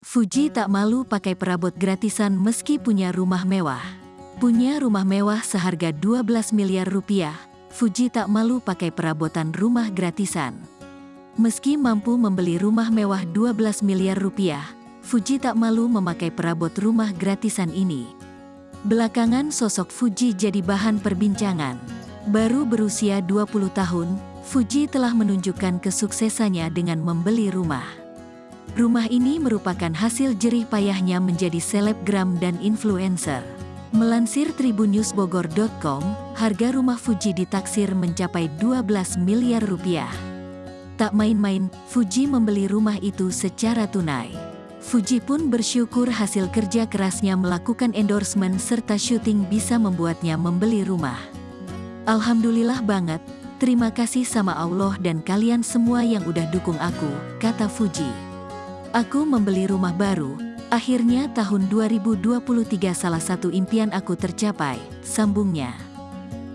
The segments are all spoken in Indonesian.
Fuji tak malu pakai perabot gratisan meski punya rumah mewah. Punya rumah mewah seharga 12 miliar rupiah, Fuji tak malu pakai perabotan rumah gratisan. Meski mampu membeli rumah mewah 12 miliar rupiah, Fuji tak malu memakai perabot rumah gratisan ini. Belakangan sosok Fuji jadi bahan perbincangan. Baru berusia 20 tahun, Fuji telah menunjukkan kesuksesannya dengan membeli rumah. Rumah ini merupakan hasil jerih payahnya menjadi selebgram dan influencer. Melansir tribunnewsbogor.com, harga rumah Fuji ditaksir mencapai 12 miliar rupiah. Tak main-main, Fuji membeli rumah itu secara tunai. Fuji pun bersyukur hasil kerja kerasnya melakukan endorsement serta syuting bisa membuatnya membeli rumah. Alhamdulillah banget, terima kasih sama Allah dan kalian semua yang udah dukung aku, kata Fuji. Aku membeli rumah baru, akhirnya tahun 2023 salah satu impian aku tercapai, sambungnya.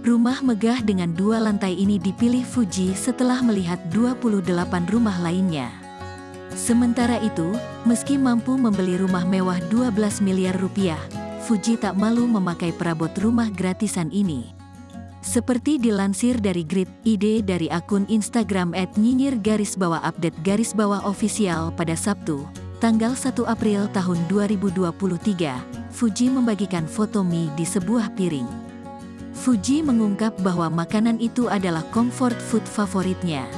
Rumah megah dengan 2 lantai ini dipilih Fuji setelah melihat 28 rumah lainnya. Sementara itu, meski mampu membeli rumah mewah 12 miliar rupiah, Fuji tak malu memakai perabot rumah gratisan ini. Seperti dilansir dari Grid ID dari akun Instagram @nyinyir_update_official pada Sabtu, tanggal 1 April tahun 2023, Fuji membagikan foto mie di sebuah piring. Fuji mengungkap bahwa makanan itu adalah comfort food favoritnya.